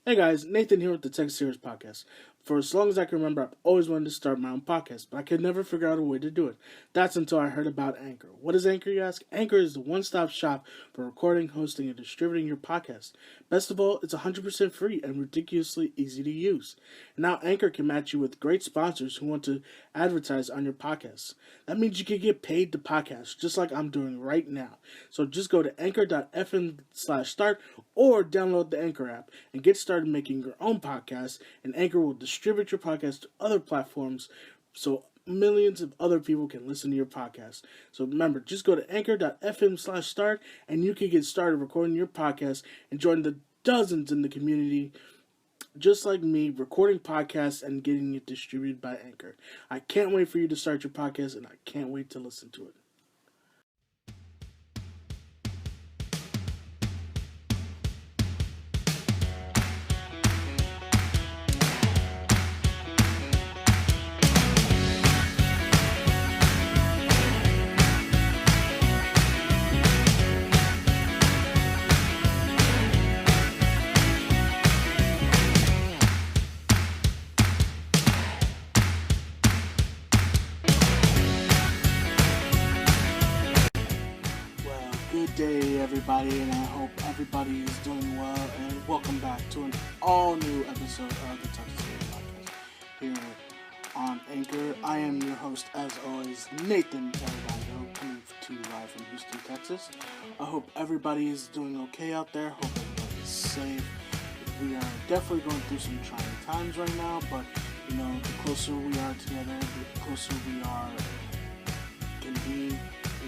Hey guys, Nathan here with the Tech Series Podcast. For as long as I can remember, I've always wanted to start my own podcast, but I could never figure out a way to do it. That's until I heard about Anchor. What is Anchor, you ask? Anchor is the one-stop shop for recording, hosting, and distributing your podcast. Best of all, it's 100% free and ridiculously easy to use. And now Anchor can match you with great sponsors who want to advertise on your podcast. That means you can get paid to podcast, just like I'm doing right now. So just go to anchor.fm/start or download the Anchor app and get started making your own podcast, and Anchor will distribute your podcast to other platforms so millions of other people can listen to your podcast. So remember, just go to anchor.fm/start and you can get started recording your podcast and join the dozens in the community just like me recording podcasts and getting it distributed by Anchor. I can't wait for you to start your podcast and I can't wait to listen to it. Well, good day, everybody, and I hope everybody is doing well. And welcome back to an all-new episode of the Texas Series Podcast here on Anchor. I am your host, as always, Nathan Terrabando, coming to you live from Houston, Texas. I hope everybody is doing okay out there. Hope everybody is safe. We are definitely going through some trying times right now, but the closer we are together, the closer we are can be,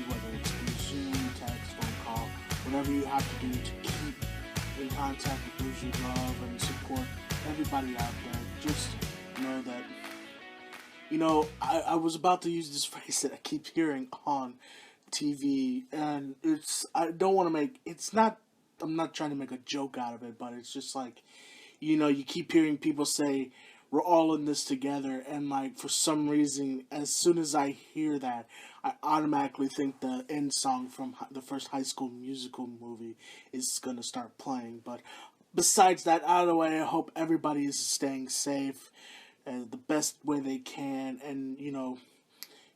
whether it's through Zoom, text, phone call, whatever you have to do to keep in contact with those you love and support everybody out there. Just know that, I was about to use this phrase that I keep hearing on TV, and I'm not trying to make a joke out of it, but it's just like, you keep hearing people say, we're all in this together, and like for some reason, as soon as I hear that, I automatically think the end song from the first High School Musical movie is gonna start playing. But besides that, out of the way, I hope everybody is staying safe the best way they can, and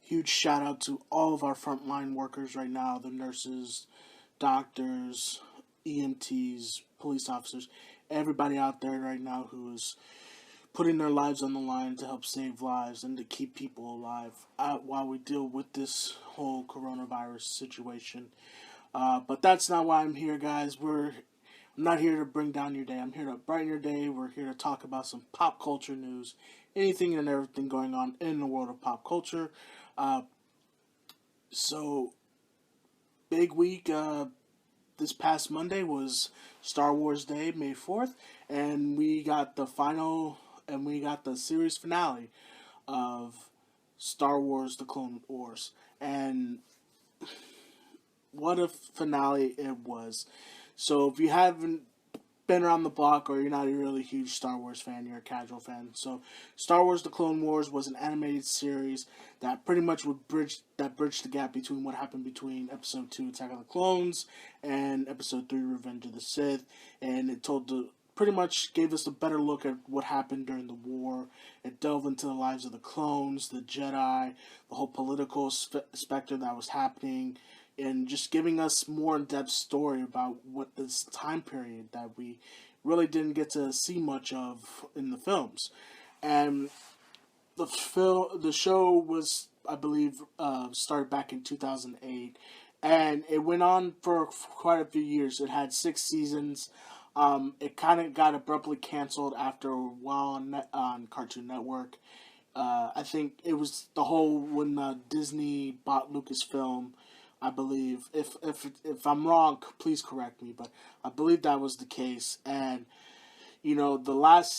huge shout out to all of our frontline workers right now, the nurses, doctors, EMTs, police officers, everybody out there right now who is putting their lives on the line to help save lives and to keep people alive while we deal with this whole coronavirus situation. But that's not why I'm here, guys. I'm not here to bring down your day. I'm here to brighten your day. We're here to talk about some pop culture news, anything and everything going on in the world of pop culture. So, big week. This past Monday was Star Wars Day, May 4th, and we got the series finale of Star Wars The Clone Wars. And what a finale it was. So if you haven't been around the block or you're not a really huge Star Wars fan, you're a casual fan. So Star Wars The Clone Wars was an animated series that pretty much bridged the gap between what happened between Episode 2 Attack of the Clones and Episode 3 Revenge of the Sith, and it pretty much gave us a better look at what happened during the war. It delved into the lives of the clones, the Jedi, the whole political spectrum that was happening, and just giving us more in-depth story about what this time period that we really didn't get to see much of in the films. And the show was, I believe, started back in 2008, and it went on for quite a few years. It had 6 seasons. It kind of got abruptly canceled after a while on Cartoon Network. I think it was when Disney bought Lucasfilm, I believe. If I'm wrong, please correct me, but I believe that was the case. And the last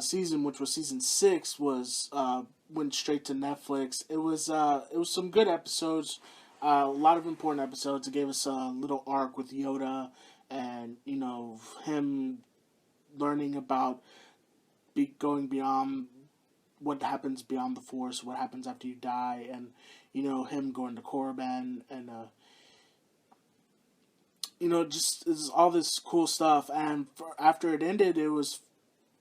season, which was season 6, was went straight to Netflix. It was some good episodes, a lot of important episodes. It gave us a little arc with Yoda, and him learning about going beyond what happens beyond the Force, what happens after you die, and him going to Korriban, and just is all this cool stuff. And after it ended, it was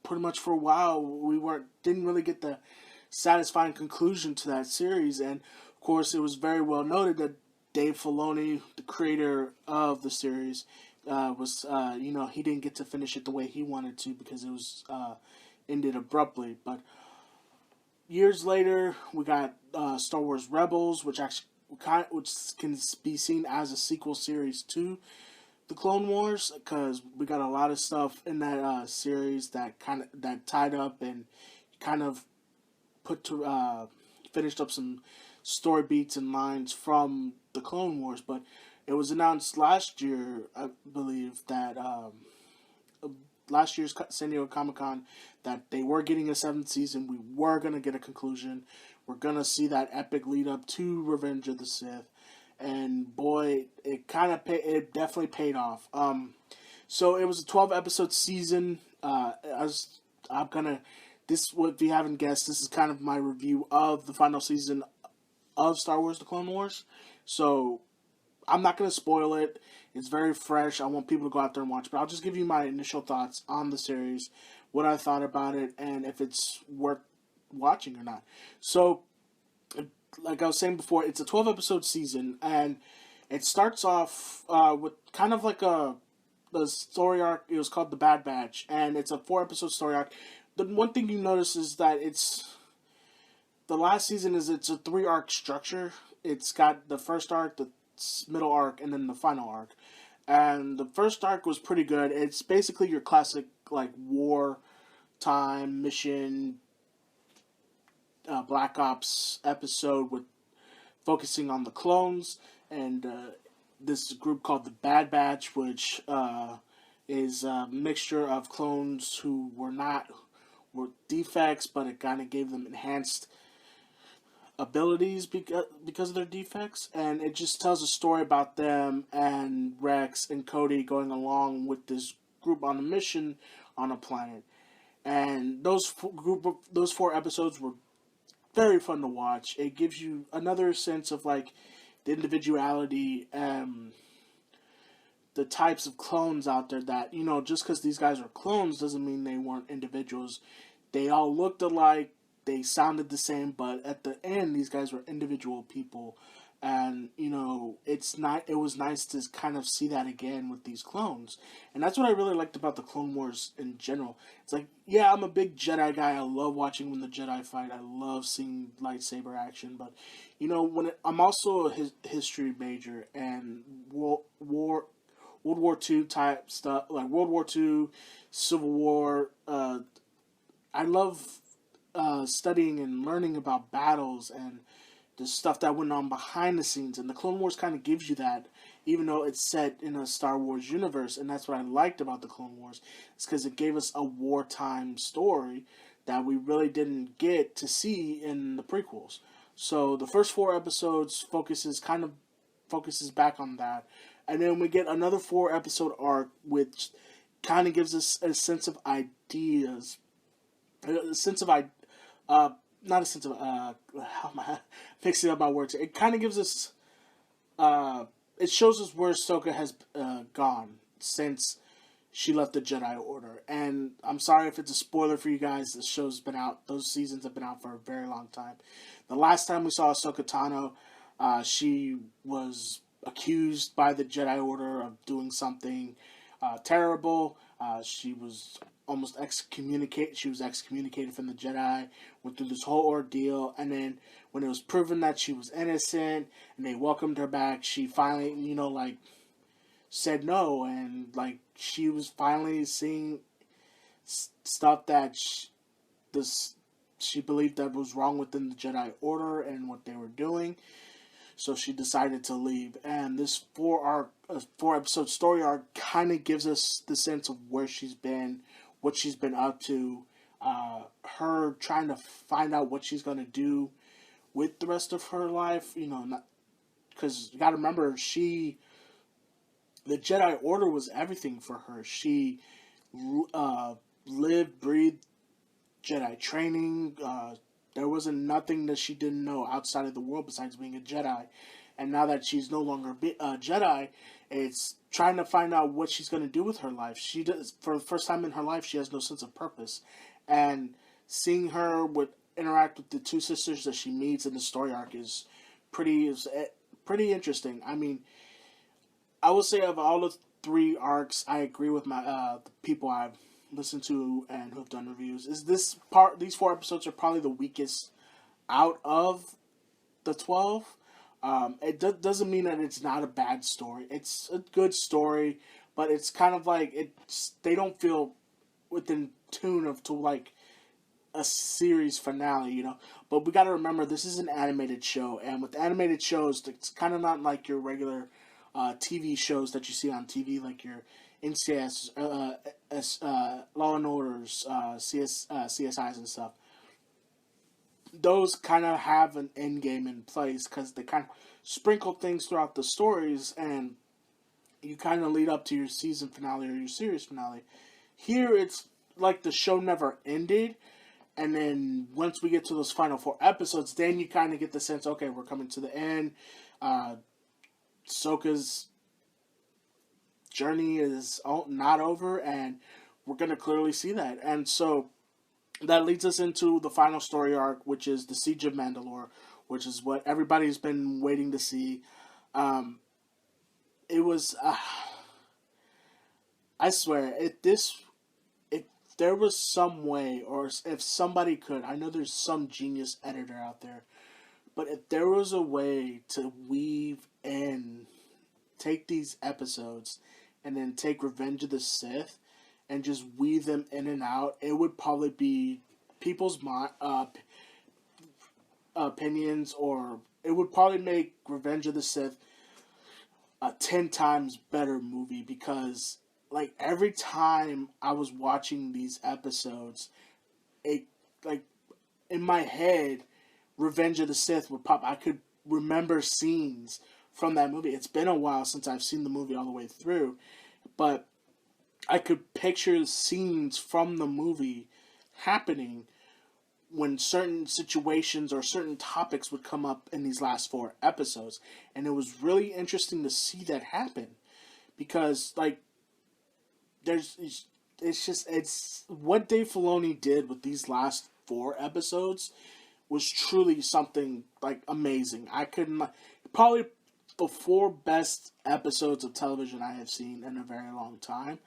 pretty much for a while we didn't really get the satisfying conclusion to that series. And of course, it was very well noted that Dave Filoni, the creator of the series, he didn't get to finish it the way he wanted to because it was ended abruptly. But years later, we got Star Wars Rebels, which can be seen as a sequel series to the Clone Wars, because we got a lot of stuff in that series that tied up and kind of finished up some story beats and lines from the Clone Wars. But it was announced last year, I believe, that last year's San Diego Comic-Con, that they were getting a 7th season. We were going to get a conclusion. We're going to see that epic lead up to Revenge of the Sith. And boy, it definitely paid off. So it was a 12-episode season. If you haven't guessed, this is kind of my review of the final season of Star Wars: The Clone Wars. So I'm not going to spoil it. It's very fresh. I want people to go out there and watch. But I'll just give you my initial thoughts on the series, what I thought about it, and if it's worth watching or not. So, like I was saying before, it's a 12-episode season, and it starts off with kind of like the story arc. It was called The Bad Batch, and it's a 4-episode story arc. The one thing you notice is that the last season it's a 3-arc structure. It's got the first arc, the middle arc, and then the final arc. And the first arc was pretty good. It's basically your classic like war time mission Black Ops episode with focusing on the clones and this group called the Bad Batch, which is a mixture of clones who were defects, but it kind of gave them enhanced abilities because of their defects. And it just tells a story about them and Rex and Cody going along with this group on a mission on a planet. And those 4 episodes were very fun to watch. It gives you another sense of like the individuality and the types of clones out there that, just because these guys are clones doesn't mean they weren't individuals. They all looked alike, they sounded the same, but at the end, these guys were individual people. And, it was nice to kind of see that again with these clones. And that's what I really liked about the Clone Wars in general. It's like, yeah, I'm a big Jedi guy. I love watching when the Jedi fight. I love seeing lightsaber action. But, I'm also a history major, and World War II type stuff, like World War II, Civil War. I love studying and learning about battles and the stuff that went on behind the scenes. And the Clone Wars kind of gives you that, even though it's set in a Star Wars universe. And that's what I liked about the Clone Wars, is because it gave us a wartime story that we really didn't get to see in the prequels. So the first 4 episodes focuses back on that. And then we get another 4-episode arc, which kind of gives us a sense of ideas. Not a sense of, how am I fixing up my words? It kind of gives us, it shows us where Ahsoka has gone since she left the Jedi Order. And I'm sorry if it's a spoiler for you guys. The show's been out, those seasons have been out for a very long time. The last time we saw Ahsoka Tano, she was accused by the Jedi Order of doing something terrible. She was almost excommunicated. She was excommunicated from the Jedi, went through this whole ordeal, and then when it was proven that she was innocent and they welcomed her back, she finally, said no, and, she was finally seeing stuff that she believed that was wrong within the Jedi Order and what they were doing. So she decided to leave, and this 4-episode story arc kind of gives us the sense of where she's been, what she's been up to, her trying to find out what she's going to do with the rest of her life, because you got to remember, the Jedi Order was everything for her. She lived, breathed Jedi training. There wasn't nothing that she didn't know outside of the world besides being a Jedi. And now that she's no longer a Jedi, It's trying to find out what she's going to do with her life. She does, for the first time in her life, she has no sense of purpose, and seeing her interact with the two sisters that she meets in the story arc is pretty interesting. I mean, I would say of all the three arcs, I agree with my the people I've listened to and who've done reviews. Is this part? These 4 episodes are probably the weakest out of the 12. Doesn't mean that it's not a bad story. It's a good story, but it's kind of like they don't feel within tune of to like a series finale, you know. But we got to remember this is an animated show, and with animated shows, it's kind of not like your regular TV shows that you see on TV, like your NCIS, Law and Orders, CSIs and stuff. Those kind of have an end game in place because they kind of sprinkle things throughout the stories, and you kind of lead up to your season finale or your series finale. Here, it's like the show never ended, and then once we get to those final 4 episodes, then you kind of get the sense, okay, we're coming to the end. Sokka's journey is not over, and we're going to clearly see that. And so that leads us into the final story arc, which is the Siege of Mandalore, which is what everybody's been waiting to see. It was, I swear, if there was some way, or if somebody could, I know there's some genius editor out there, but if there was a way to weave in, take these episodes, and then take Revenge of the Sith, and just weave them in and out, it would probably be people's opinions, or it would probably make Revenge of the Sith a 10 times better movie, because like every time I was watching these episodes, it like in my head, Revenge of the Sith would pop. I could remember scenes from that movie. It's been a while since I've seen the movie all the way through, but I could picture scenes from the movie happening when certain situations or certain topics would come up in these last 4 episodes. And it was really interesting to see that happen, because like it's what Dave Filoni did with these last 4 episodes was truly something like amazing. I couldn't probably the 4 best episodes of television I have seen in a very long time.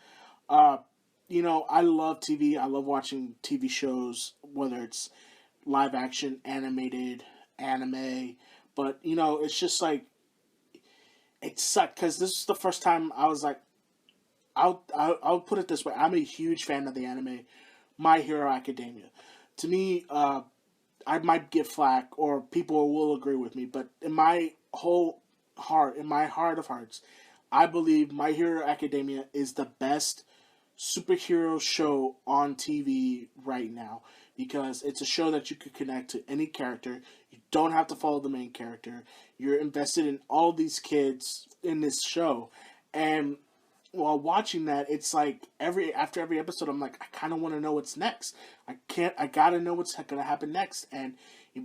You know, I love TV. I love watching TV shows, whether it's live action, animated, anime. But, you know, it's just like, it sucked because this is the first time I was like, I'll put it this way. I'm a huge fan of the anime My Hero Academia. To me, I might get flack or people will agree with me, but in my whole heart, in my heart of hearts, I believe My Hero Academia is the best superhero show on TV right now, because it's a show that you could connect to any character. You don't have to follow the main character. You're invested in all these kids in this show, and while watching that, it's like after every episode, I'm like, I kind of want to know what's next. I gotta know what's gonna happen next, and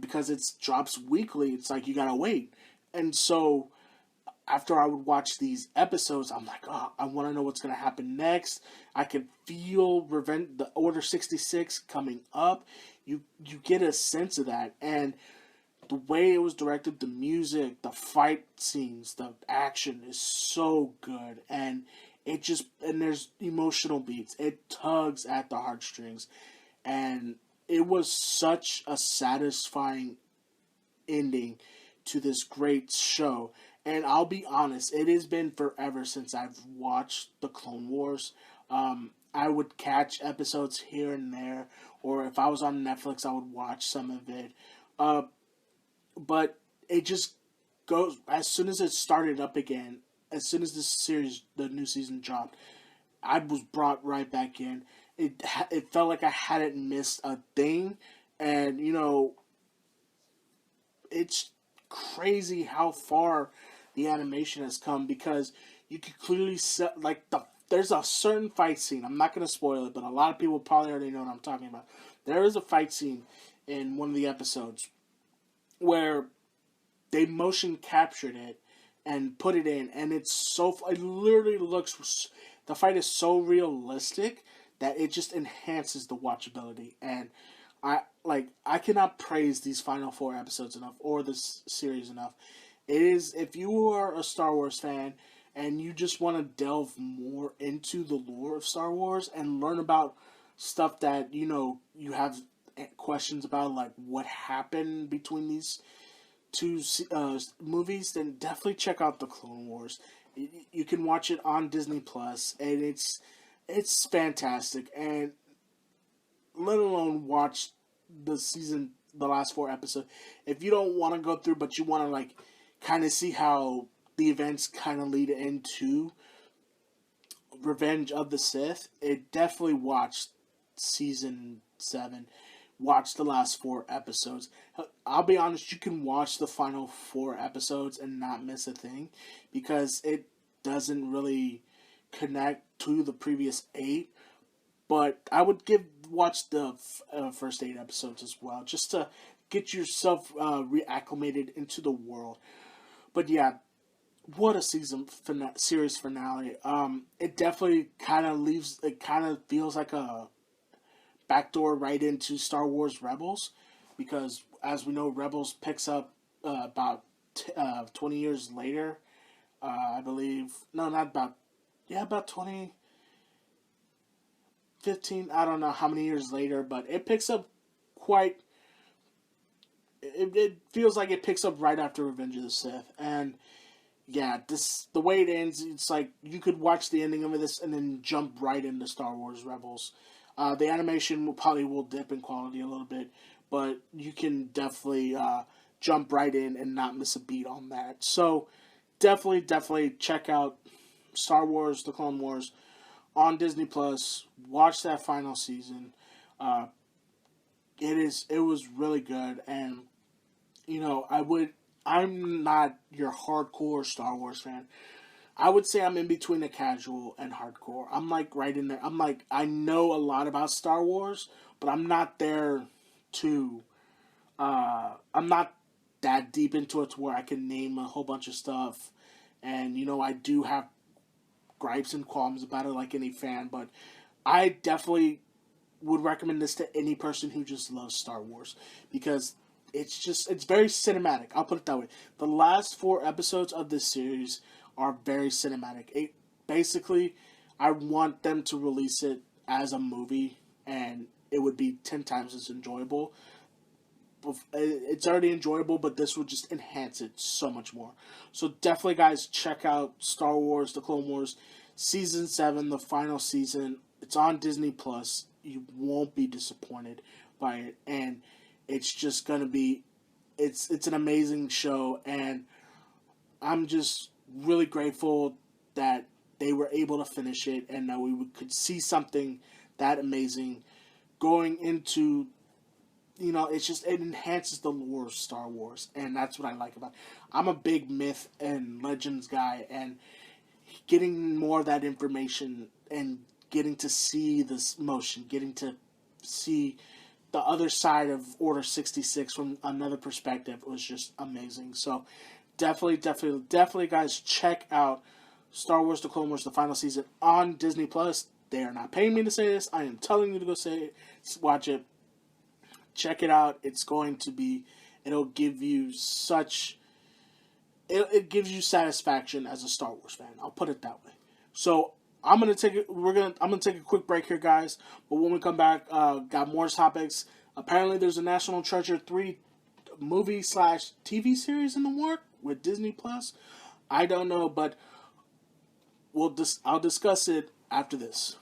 because it drops weekly, it's like you gotta wait, and so after I would watch these episodes, I'm like, oh, I want to know what's going to happen next. I can feel the Order 66 coming up. You get a sense of that, and the way it was directed, the music, the fight scenes, the action is so good, and there's emotional beats. It tugs at the heartstrings, and it was such a satisfying ending to this great show. And I'll be honest, it has been forever since I've watched the Clone Wars. I would catch episodes here and there, or if I was on Netflix, I would watch some of it. But it just goes, as soon as it started up again, as soon as this series, the new season dropped, I was brought right back in. It felt like I hadn't missed a thing, and you know, it's crazy how far the animation has come, because you can clearly see, like, there's a certain fight scene. I'm not going to spoil it, but a lot of people probably already know what I'm talking about. There is a fight scene in one of the episodes where they motion captured it, and put it in, and it literally looks, the fight is so realistic that it just enhances the watchability. And I cannot praise these final 4 episodes enough, or this series enough. It is, if you are a Star Wars fan and you just want to delve more into the lore of Star Wars and learn about stuff that you have questions about, like what happened between these two movies, then definitely check out the Clone Wars. You can watch it on Disney Plus, and it's fantastic. And let alone watch the last 4 episodes. If you don't want to go through, but you want to like kind of see how the events kind of lead into Revenge of the Sith, it definitely watch season 7. Watch the last 4 episodes. I'll be honest, you can watch the final 4 episodes and not miss a thing, because it doesn't really connect to the previous 8. But I would watch the first 8 episodes as well, just to get yourself reacclimated into the world. But yeah, what a series finale. It definitely kind of feels like a backdoor right into Star Wars Rebels, because as we know, Rebels picks up about 20 years later. I believe, no, not about, yeah, about 2015. I don't know how many years later, but it picks up quite. It feels like it picks up right after Revenge of the Sith, and yeah, the way it ends, it's like you could watch the ending of this and then jump right into Star Wars Rebels. The animation will dip in quality a little bit, but you can definitely jump right in and not miss a beat on that. So definitely check out Star Wars: The Clone Wars on Disney Plus. Watch that final season. Uh, it was really good, and I'm not your hardcore Star Wars fan. I would say I'm in between a casual and hardcore. I'm like right in there. I'm like, I know a lot about Star Wars, but I'm not there to. I'm not that deep into it to where I can name a whole bunch of stuff. And I do have gripes and qualms about it, like any fan. But I definitely would recommend this to any person who just loves Star Wars, because it's very cinematic. I'll put it that way. The last 4 episodes of this series are very cinematic. Basically, I want them to release it as a movie, and it would be 10 times as enjoyable. It's already enjoyable, but this would just enhance it so much more. So definitely, guys, check out Star Wars: The Clone Wars, season 7, the final season. It's on Disney Plus. You won't be disappointed by it, and it's just gonna be, it's an amazing show, and I'm just really grateful that they were able to finish it, and that we could see something that amazing going into. It enhances the lore of Star Wars, and that's what I like about it. I'm a big myth and legends guy, and getting more of that information and getting to see this motion, getting to see the other side of Order 66 from another perspective was just amazing. So definitely, guys, check out Star Wars: The Clone Wars, the final season on Disney Plus. They are not paying me to say this. I am telling you to go say it. Watch it. Check it out. It'll give you it gives you satisfaction as a Star Wars fan. I'll put it that way. So I'm gonna take a quick break here, guys. But when we come back, got more topics. Apparently, there's a National Treasure 3 movie/TV series in the work with Disney Plus. I don't know, but I'll discuss it after this.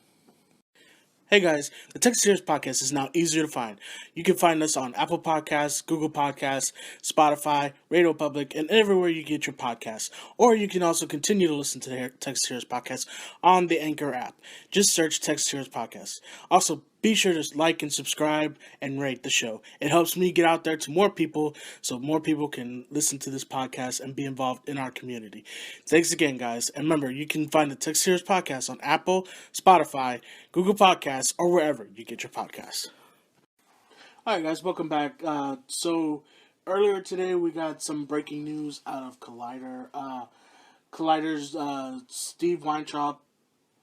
Hey guys, the Tech Series Podcast is now easier to find. You can find us on Apple Podcasts, Google Podcasts, Spotify, Radio Public, and everywhere you get your podcasts. Or you can also continue to listen to the Tech Series Podcast on the Anchor app. Just search Tech Series Podcast. Also, be sure to like and subscribe and rate the show. It helps me get out there to more people, so more people can listen to this podcast and be involved in our community. Thanks again, guys. And remember, you can find the Tech Series Podcast on Apple, Spotify, Google Podcasts, or wherever you get your podcasts. All right, guys, welcome back. So earlier today, we got some breaking news out of Collider. Collider's Steve Weintraub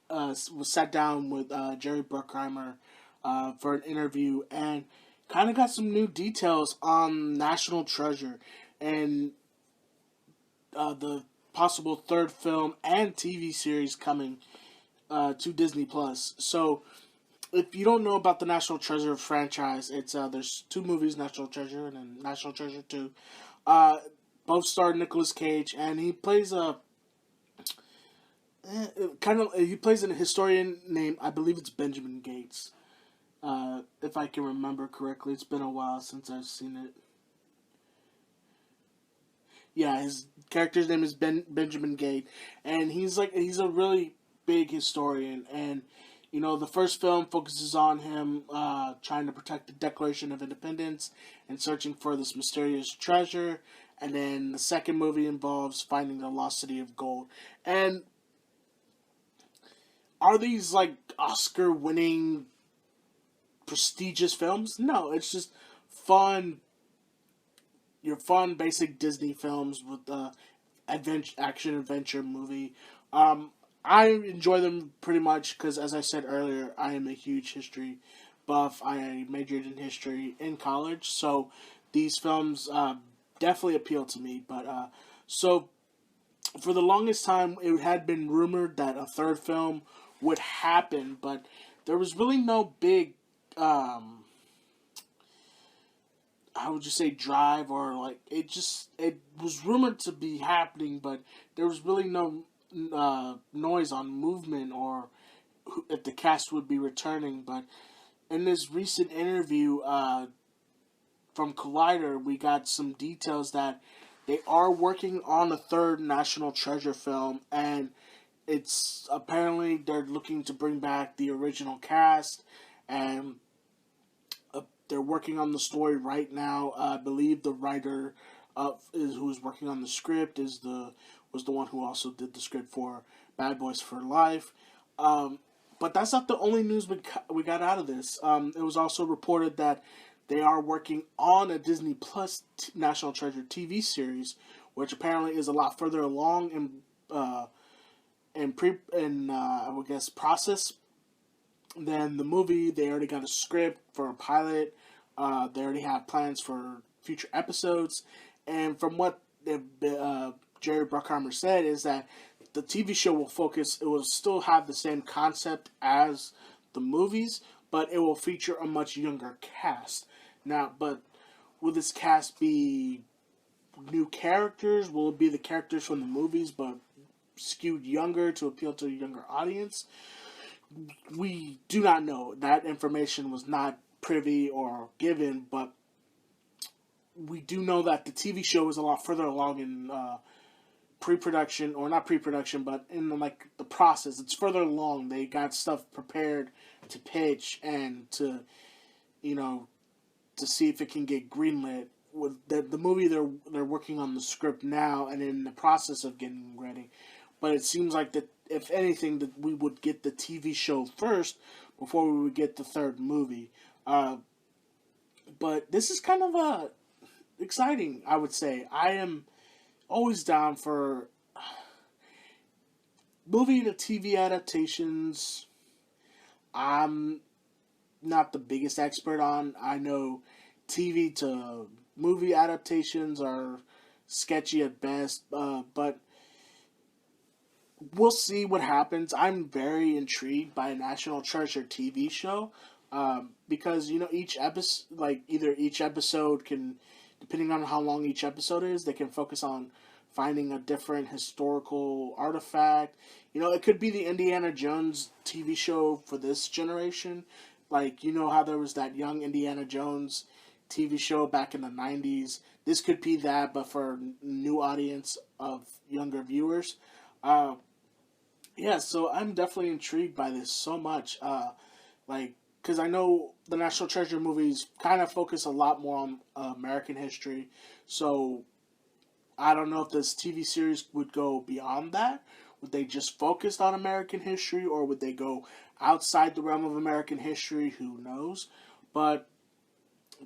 was sat down with Jerry Bruckheimer for an interview and kind of got some new details on National Treasure and the possible third film and TV series coming to Disney Plus. So, if you don't know about the National Treasure franchise, it's there's two movies, National Treasure and then National Treasure Two. Uh, Both star Nicolas Cage, and he plays a he plays a historian named, I believe it's Benjamin Gates. If I can remember correctly, it's been a while since I've seen it. Yeah, his character's name is Benjamin Gate, and he's a really big historian. And the first film focuses on him trying to protect the Declaration of Independence and searching for this mysterious treasure. And then the second movie involves finding the lost city of gold. And are these like Oscar-winning, prestigious films? No, it's just fun your fun basic Disney films with action adventure movie. I enjoy them pretty much because, as I said earlier, I am a huge history buff. I majored in history in college, so these films definitely appeal to me. But so for the longest time, it had been rumored that a third film would happen, but there was really no big how would you say drive, or like it was rumored to be happening, but there was really no noise on movement or if the cast would be returning. But in this recent interview from Collider, we got some details that they are working on a third National Treasure film, and it's apparently they're looking to bring back the original cast, and they're working on the story right now. I believe the writer who's working on the script was the one who also did the script for Bad Boys for Life. But that's not the only news we got out of this. It was also reported that they are working on a Disney Plus National Treasure TV series, which apparently is a lot further along in I would guess process than the movie. They already got a script for a pilot. They already have plans for future episodes, and from what Jerry Bruckheimer said is that the TV show will focus. It will still have the same concept as the movies, but it will feature a much younger cast. Now, but will this cast be new characters? Will it be the characters from the movies, but skewed younger to appeal to a younger audience? We do not know. That information was not privy or given, but we do know that the TV show is a lot further along in pre-production, or not pre-production, but in the process. It's further along. They got stuff prepared to pitch and to to see if it can get greenlit. With the movie, they're working on the script now and in the process of getting ready. But it seems like that if anything, that we would get the TV show first before we would get the third movie. But this is kind of exciting, I would say. I am always down for movie to TV adaptations. I'm not the biggest expert on. I know TV to movie adaptations are sketchy at best, but we'll see what happens. I'm very intrigued by a National Treasure TV show because each episode, either each episode can, depending on how long each episode is, they can focus on finding a different historical artifact. It could be the Indiana Jones TV show for this generation. How there was that young Indiana Jones TV show back in the 90s. This could be that, but for a new audience of younger viewers. Yeah, so I'm definitely intrigued by this so much. Because I know the National Treasure movies kind of focus a lot more on American history. So I don't know if this TV series would go beyond that. Would they just focus on American history, or would they go outside the realm of American history? Who knows? But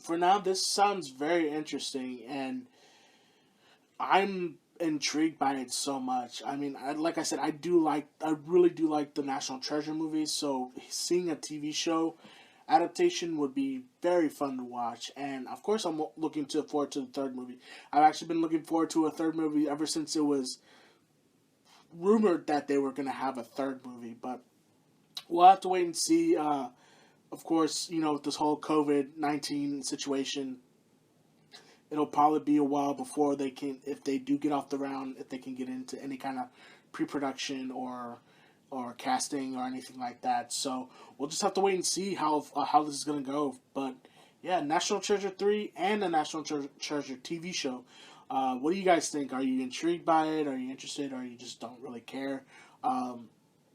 for now, this sounds very interesting, and I'm intrigued by it so much. I mean, like I said, I really do like the National Treasure movies. So seeing a TV show adaptation would be very fun to watch. And of course, I'm looking forward to the third movie. I've actually been looking forward to a third movie ever since it was rumored that they were going to have a third movie. But we'll have to wait and see. Of course, with this whole COVID-19 situation, it'll probably be a while before they can, if they do get off the ground, if they can get into any kind of pre-production or casting or anything like that. So we'll just have to wait and see how this is gonna go. But yeah, National Treasure 3 and the National Treasure TV show. What do you guys think? Are you intrigued by it? Are you interested? Or you just don't really care?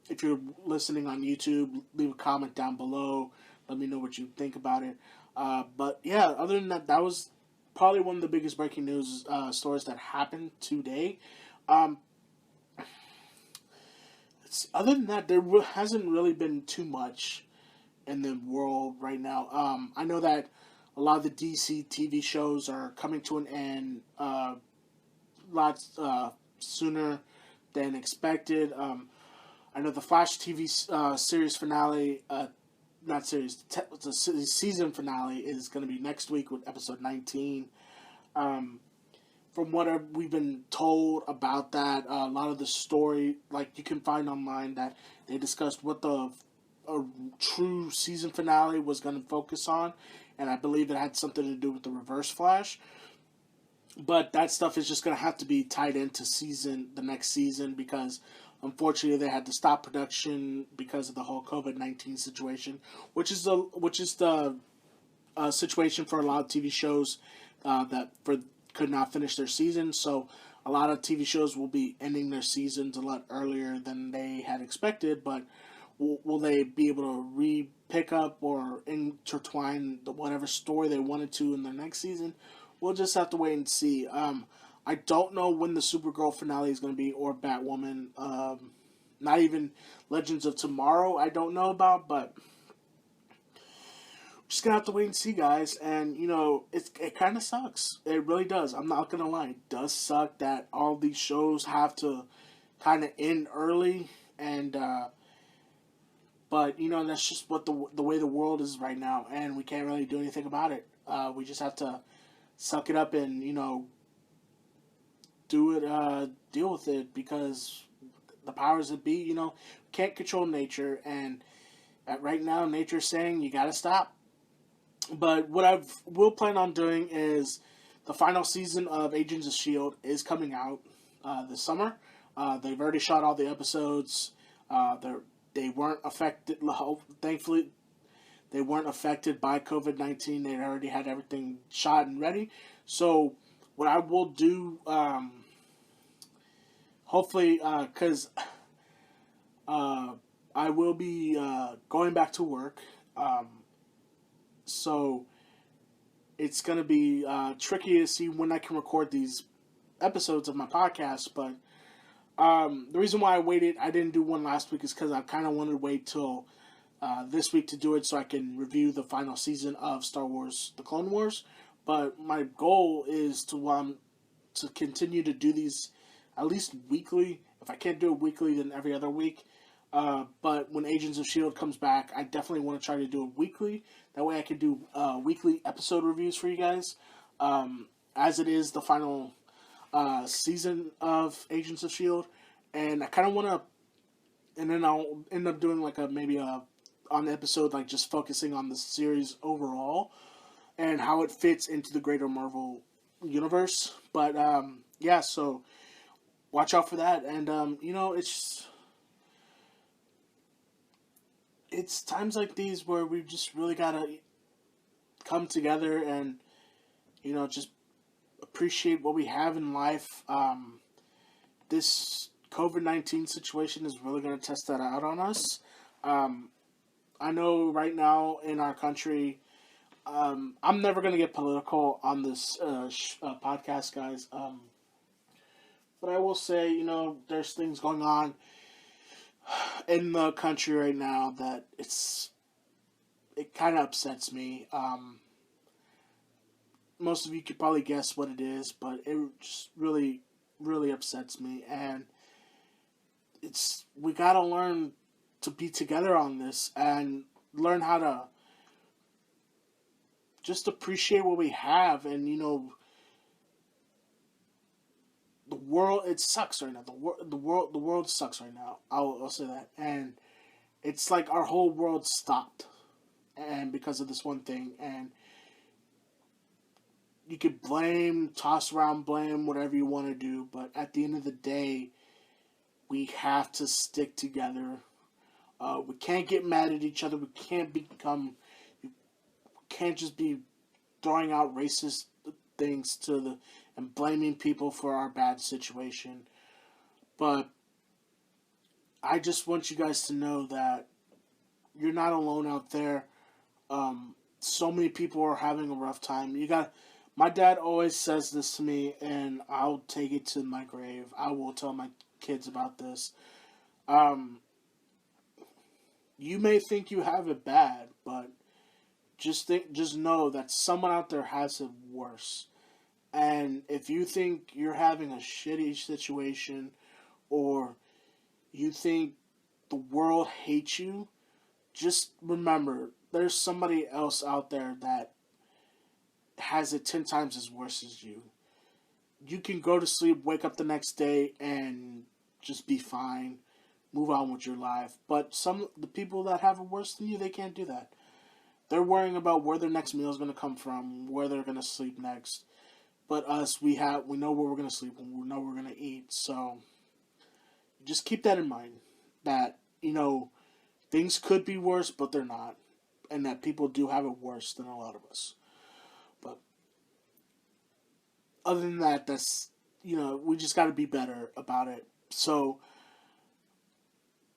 If you're listening on YouTube, leave a comment down below. Let me know what you think about it. But yeah, other than that, that was probably one of the biggest breaking news stories that happened today. Other than that, there hasn't really been too much in the world right now. I know that a lot of the DC TV shows are coming to an end lots sooner than expected. I know the Flash TV series finale, not series, the season finale is going to be next week with episode 19. From what we've been told about that, a lot of the story, like you can find online, that they discussed what the true season finale was going to focus on, and I believe it had something to do with the Reverse Flash. But that stuff is just going to have to be tied into the next season, because unfortunately they had to stop production because of the whole COVID-19 situation, which is the situation for a lot of TV shows that could not finish their season. So a lot of TV shows will be ending their seasons a lot earlier than they had expected. But will they be able to pick up or intertwine whatever story they wanted to in the next season? We'll just have to wait and see. I don't know when the Supergirl finale is going to be, or Batwoman. Not even Legends of Tomorrow I don't know about, but just going to have to wait and see, guys. And, it kind of sucks. It really does. I'm not going to lie. It does suck that all these shows have to kind of end early. And, but, that's just what the way the world is right now. And we can't really do anything about it. We just have to suck it up and, deal with it, because the powers that be, can't control nature, and right now nature's saying you gotta stop. But what I will plan on doing is the final season of Agents of S.H.I.E.L.D. is coming out this summer. They've already shot all the episodes. They weren't affected, thankfully, they weren't affected by COVID-19. They already had everything shot and ready. So what I will do, hopefully, because I will be going back to work, so it's going to be tricky to see when I can record these episodes of my podcast. But the reason why I didn't do one last week, is because I kind of wanted to wait till this week to do it, so I can review the final season of Star Wars: The Clone Wars. But my goal is to continue to do these at least weekly. If I can't do it weekly, then every other week. But when Agents of S.H.I.E.L.D. comes back, I definitely want to try to do it weekly. That way I can do weekly episode reviews for you guys. As it is the final season of Agents of S.H.I.E.L.D. And I kind of want to, and then I'll end up doing maybe on the episode, just focusing on the series overall and how it fits into the greater Marvel universe. But yeah, so watch out for that. And it's times like these where we just really gotta come together and just appreciate what we have in life. This COVID-19 situation is really going to test that out on us. I know right now in our country, I'm never going to get political on this podcast, guys. But I will say, there's things going on in the country right now that it kind of upsets me. Most of you could probably guess what it is, but it just really really upsets me, and we gotta learn to be together on this and learn how to just appreciate what we have. And the world, it sucks right now. The world sucks right now. I'll say that. And it's like our whole world stopped, and because of this one thing. And you could toss around blame, whatever you want to do, but at the end of the day, we have to stick together. We can't get mad at each other. We can't just be throwing out racist things and blaming people for our bad situation. But I just want you guys to know that you're not alone out there. So many people are having a rough time. My dad always says this to me, and I'll take it to my grave. I will tell my kids about this. Um, you may think you have it bad, but just know that someone out there has it worse. And if you think you're having a shitty situation, or you think the world hates you, just remember there's somebody else out there that has it 10 times as worse as you. You can go to sleep, wake up the next day, and just be fine, move on with your life. But the people that have it worse than you, they can't do that. They're worrying about where their next meal is going to come from, where they're going to sleep next. But us, we know where we're going to sleep, and we know where we're going to eat. So just keep that in mind, that things could be worse, but they're not, and that people do have it worse than a lot of us. But other than that, we just got to be better about it. So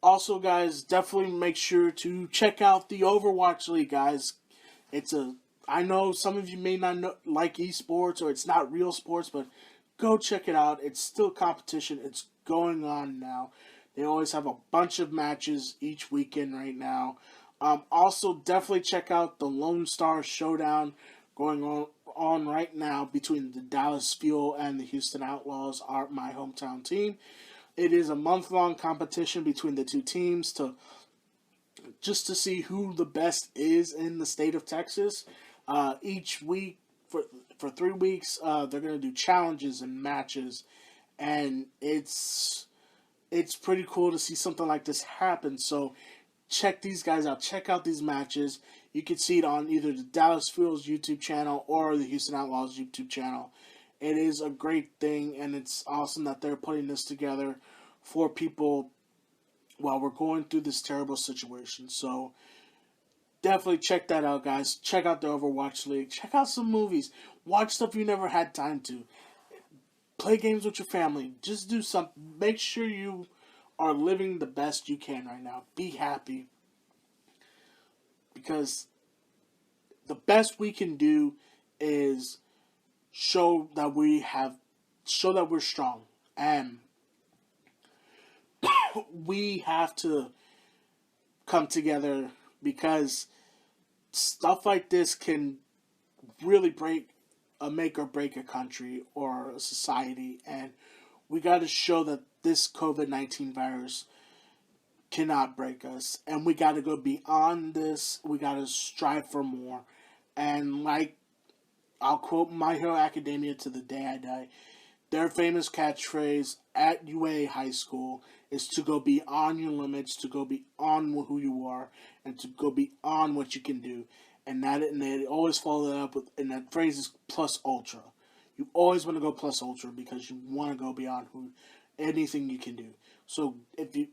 also, guys, definitely make sure to check out the Overwatch League, guys. I know some of you may not like esports, or it's not real sports, but go check it out. It's still competition. It's going on now. They always have a bunch of matches each weekend right now. Also, definitely check out the Lone Star Showdown going on right now between the Dallas Fuel and the Houston Outlaws, my hometown team. It is a month-long competition between the two teams just to see who the best is in the state of Texas. Each week, for 3 weeks, they're going to do challenges and matches, and it's pretty cool to see something like this happen. So check these guys out. Check out these matches. You can see it on either the Dallas Fuels YouTube channel or the Houston Outlaws YouTube channel. It is a great thing, and it's awesome that they're putting this together for people while we're going through this terrible situation. So definitely check that out, guys. Check out the Overwatch League. Check out some movies. Watch stuff you never had time to. Play games with your family. Just do something. Make sure you are living the best you can right now. Be happy. Because the best we can do is show that we're strong. And we have to come together, because stuff like this can really make or break a country or a society. And we got to show that this COVID-19 virus cannot break us, and we got to go beyond this. We got to strive for more. And I'll quote My Hero Academia to the day I die. Their famous catchphrase at UA High School is to go beyond your limits, to go beyond who you are, and to go beyond what you can do. And they always follow that up and that phrase is plus ultra. You always want to go plus ultra because you want to go beyond anything you can do. So if you,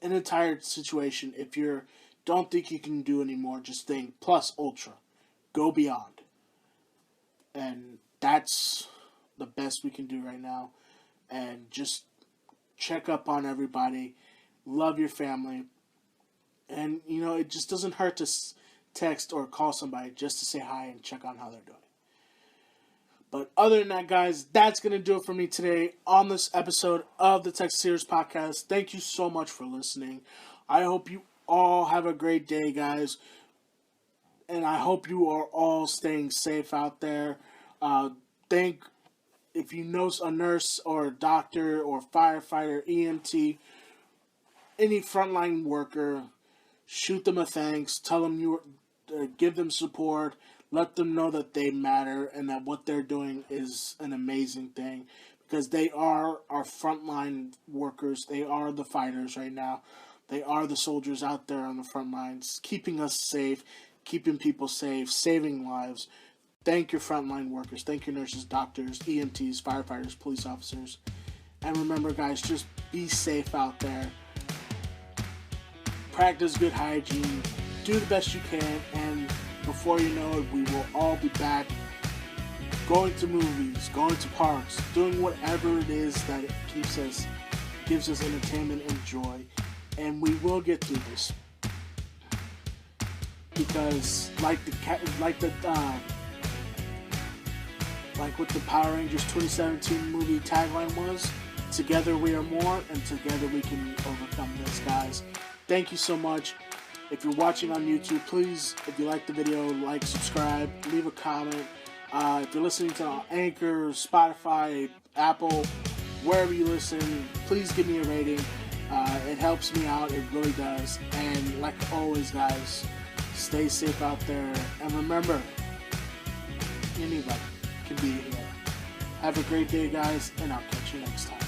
in an entire situation, if you don't think you can do anymore, just think plus ultra. Go beyond. And that's the best we can do right now. And just check up on everybody. Love your family. And, it just doesn't hurt to text or call somebody just to say hi and check on how they're doing. But other than that, guys, that's going to do it for me today on this episode of the Texas Heroes Podcast. Thank you so much for listening. I hope you all have a great day, guys. And I hope you are all staying safe out there. Thank if you know a nurse or a doctor or firefighter, EMT, any frontline worker, shoot them a thanks. Tell them give them support. Let them know that they matter and that what they're doing is an amazing thing, because they are our frontline workers. They are the fighters right now. They are the soldiers out there on the front lines, keeping us safe, keeping people safe, saving lives. Thank your frontline workers. Thank your nurses, doctors, EMTs, firefighters, police officers. And remember, guys, just be safe out there. Practice good hygiene. Do the best you can. And before you know it, we will all be back going to movies, going to parks, doing whatever it is that gives us entertainment and joy. And we will get through this. Because like what the Power Rangers 2017 movie tagline was, together we are more, and together we can overcome this, guys. Thank you so much. If you're watching on YouTube, please, if you like the video, like, subscribe, leave a comment. If you're listening to Anchor, Spotify, Apple, wherever you listen, please give me a rating. It helps me out, it really does. And like always, guys, stay safe out there. And remember, anybody can be a hero. Have a great day, guys, and I'll catch you next time.